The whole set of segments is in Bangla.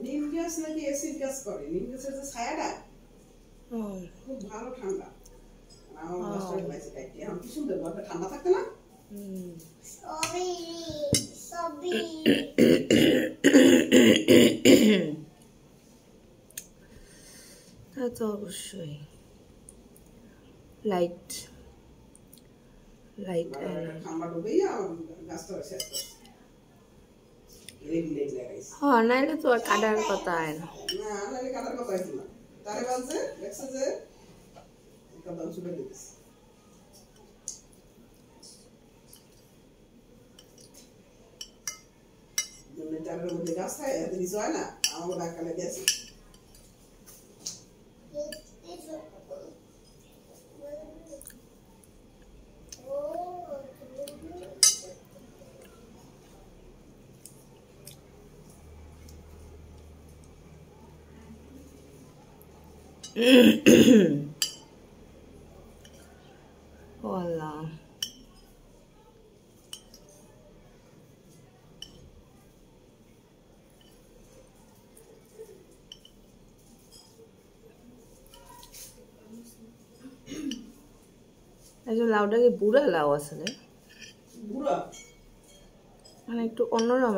নিম গাছ নাকি অ্যাসিড গাছ করে, নিম গাছের যে ছায়াটা খুব ভালো ঠান্ডা। আমার গাছটা লাগাইছে কাইতে, এখন কি সুন্দর ঘরটা ঠান্ডা থাকতে না। তা তো অবশ্যই লাইট খাম্বা ডুবেইয়া গাছটা শেষ করছে। হ্যাঁ, নাইলে তো আর কাটার কথা হয় না। না, নাইলে কাটার কথা হইতো না। তারে বলছে দেখছে যে কথা শুনে দিস। দুনিয়া চারের মধ্যে গাছ থাকে, এত কিছু হয় না। আমাকে ডাক্তারে দিয়েছে। Hola. লাউটা কি বুড়া লাউ আসলে? বুড়া মানে একটু অন্যরকম,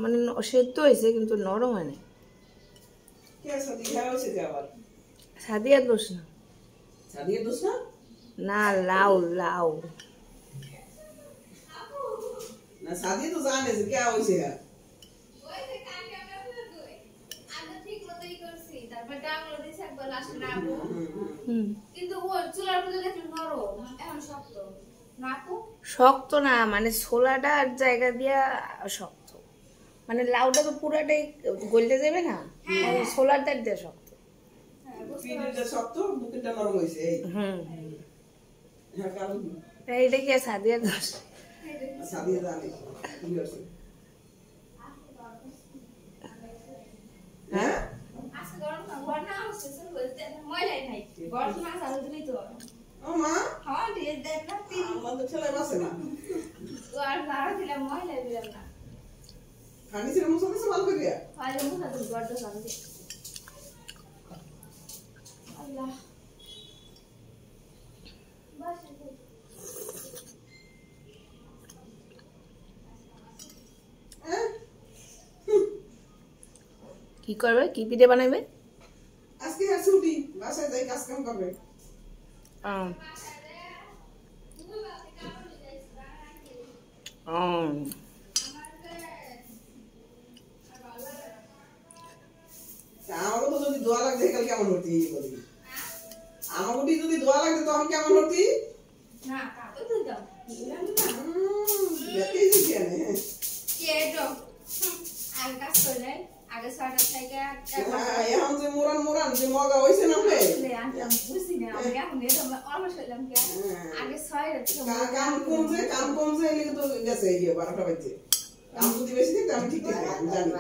মানে সেদ্ধ হয়েছে কিন্তু নরম হয় না। সাদিয়ার দোষ না। সাদিয়ার দোষ না? না, লাউ লাউ না, সাদিয়া তো জানে যে কে হইছে। শক্ত না, মানে ছোলাটার জায়গা দিয়া শক্ত, মানে লাউটা তো পুরাটাই গলতে যাবে না, ছোলাটার দিয়ে শক্ত। এইটা কি সাদিয়ার দোষ? হ্যাঁ, ছেলে বাসে না। ফার্নিচার মুছে দিছে ভালো করিয়া। কি করবে, কি পিঠে বানাবে? আজকে আর ছুটি, বাসায় যাই কাজ কাম করবে। আমাকে তো যদি দোয়া লাগবে কাল কেমন হতি বলি, আমাকে যদি দোয়া লাগবে তখন কেমন হতি? না, কাকে তো দাও দেখেই কেন কে দাও আগে কাজ করে আগে সারা থেকে এখন যে মোরান যে মগা হইছে না রে আমি বুঝি না আমি এখন এটা অলস হইলাম কি আগে 6 রাত কাম কমছে এলে তো গেছে এই 12টা বাজে। কাম যদি বেশি দিতে আমি ঠিক ঠিক জানি।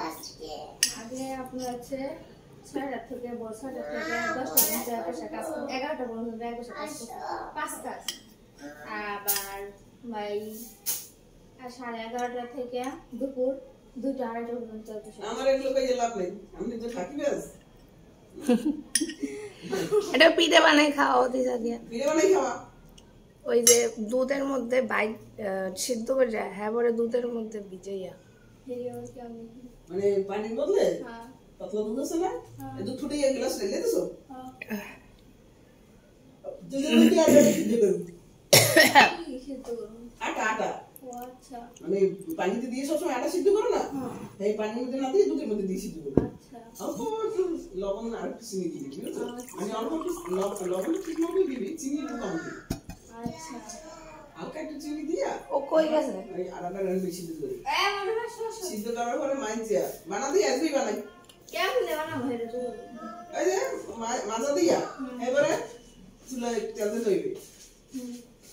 আগে আপনার আছে 6 রাত থেকে 6টা থেকে 10টা পর্যন্ত কাজ 11টা পর্যন্ত এক বছর কাজ 5 কাজ, আবার ভাই 11:30 থেকে দুপুর 2টা 2:30 পর্যন্ত। আমার এগুলো কইতে লাভ নেই, আমি তো থাকি ব্যাস। এটা পিঠে বানাই খাওয়া দিছা দিয়া। পিঠে বানাই খাওয়া ওই যে দুধের মধ্যে বাইট সিদ্ধ করে যায়, হ্যাঁ বলে দুধের মধ্যে ভিজাইয়া মানে পানির বদলে পাতলা দুধ আছে না, দুধ ফুটে এক গ্লাস ঢেলে দিছো। দুধের মধ্যে আর দিয়ে দেব আটা। আচ্ছা, মানে পানিতে দিয়ে সবসময় আটা সিদ্ধ করো না, এই পানির মধ্যে না দিয়ে দুধের মধ্যে দিয়ে সিদ্ধ করো। আচ্ছা, অল্প একটু লবণ আর একটু চিনি দিবি, বুঝছো? মানে অল্প একটু লবণ ঠিক মতো দিবি, চিনি একটু কম দিবি। আচ্ছা হালকা একটু চিনি দিয়া ও কই গেছে? এই আলাদা রান্না সিদ্ধ করি। সিদ্ধ করার পরে মাইনছে বানা দিয়ে আসবি বানাই। কেমনে বানাবো এটা তো? এই যে মাজা দিয়া এবারে চুলায় তেল দিতে হইবে।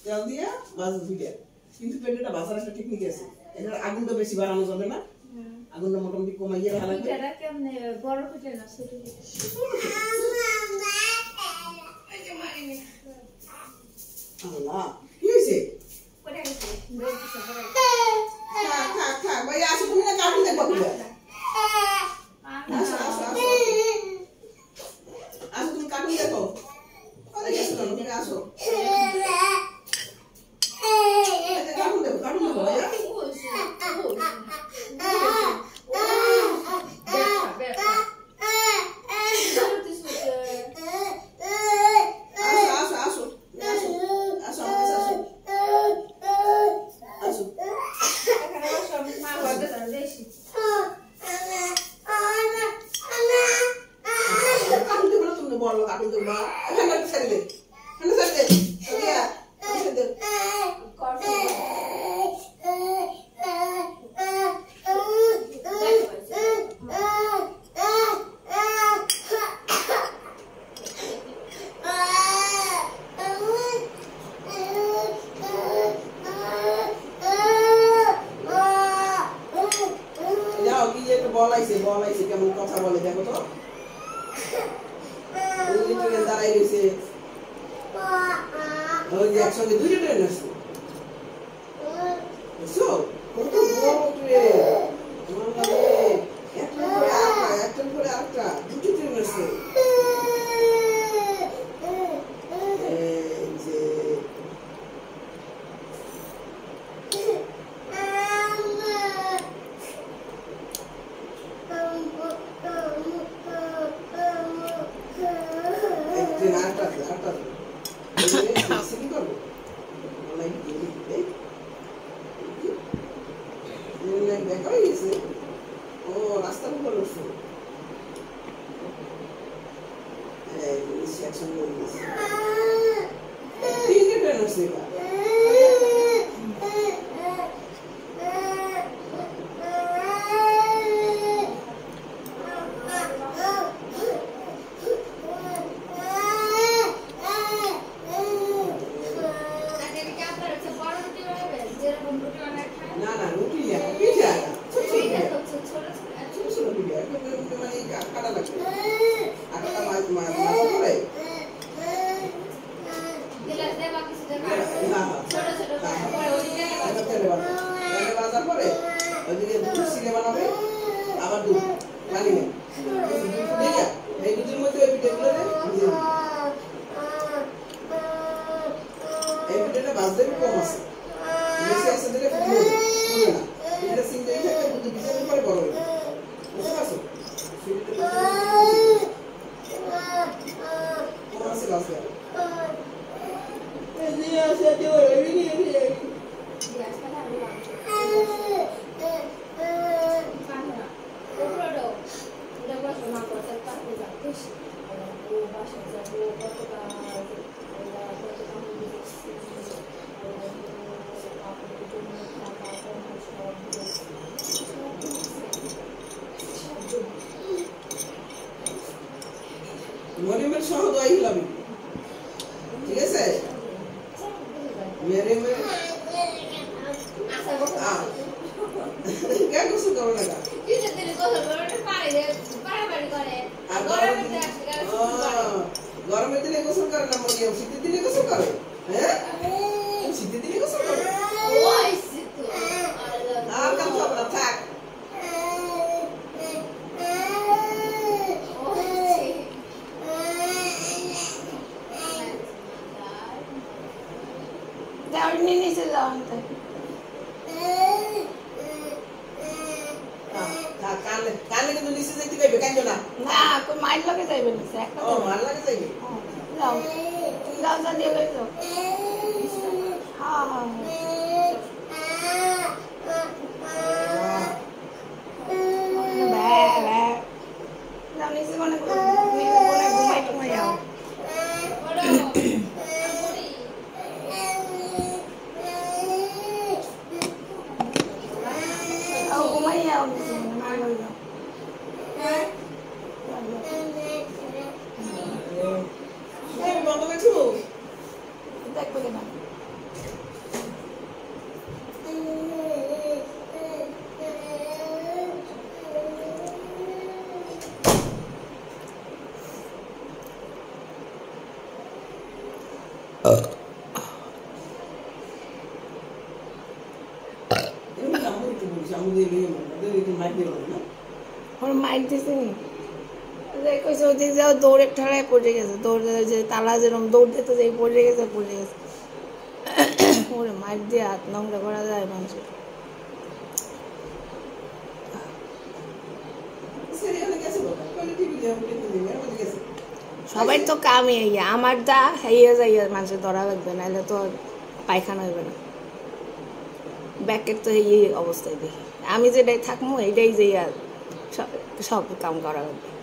তেল দিয়া মাছ দুইটা। কিন্তু পেটেটা ভাজার একটা টেকনিক আছে। এটার আগুনটা বেশি বাড়ানো যাবে না। আগুনটা মোটামুটি কমাইয়ে রাখা লাগবে। এটা কেমনে বড় পিঠা না ছোট পিঠা? আল্লাহ কি হইছে? কোটা গেছে থাক ভাই আসো তুমি না কাটুন দেখবা কি আসো তুমি কাটুন দেখো। আরে গেছো না তুমি আসো। কাটুন দেখো ভাইয়া। বলাইছে কেমন কথা বলে দেখো তো। ওই ট্রেন দাঁড়াই রয়েছে, ওই যে একসঙ্গে দুইটা ট্রেন আসছে বুঝছো? কত বড় ট্রেন একটার পরে আরেকটা দুটো ট্রেন আসছে। মরিমের সহ দোয়াই হলাম, ঠিক আছে? মেরে মেরে গোসল করো না গরমের দিনে গোসল করে না মরিয়ম, শীতের দিনে গোসল করে। হ্যাঁ শীতের দিনে গোসল করে। আর কাজ হবে না, থাক। নিচে যাও কানে কিন্তু নিচে যাইতে কইবে, কাইন্দ না। না কই মাইল লাগে যাইবে নিচে একটা। ও মাল লাগে যাইবে। যাও যাও যা দিয়ে লই যাও। হ্যাঁ হ্যাঁ দিয়ে দিয়ে মাইক দিয়ে না ওর মাইক দিছে নি কইছে ওই দিক যাও দৌড়ে ঠেলায় পড়ে গেছে দৌড়ে যে তালা যেরকম দৌড় দিতে যাই পড়ে গেছে ওরে মাইক দিয়ে হাত নোংরা করা যায় মানুষের সবাই তো কামে আমার দা হাইয়া যাইয়া মানুষের ধরা লাগবে নাহলে তো পায়খানা হইবে না ব্যাকের তো এই অবস্থায় দেখি আমি যেটাই থাকবো এইটাই যাইয়া সব কাম করা লাগবে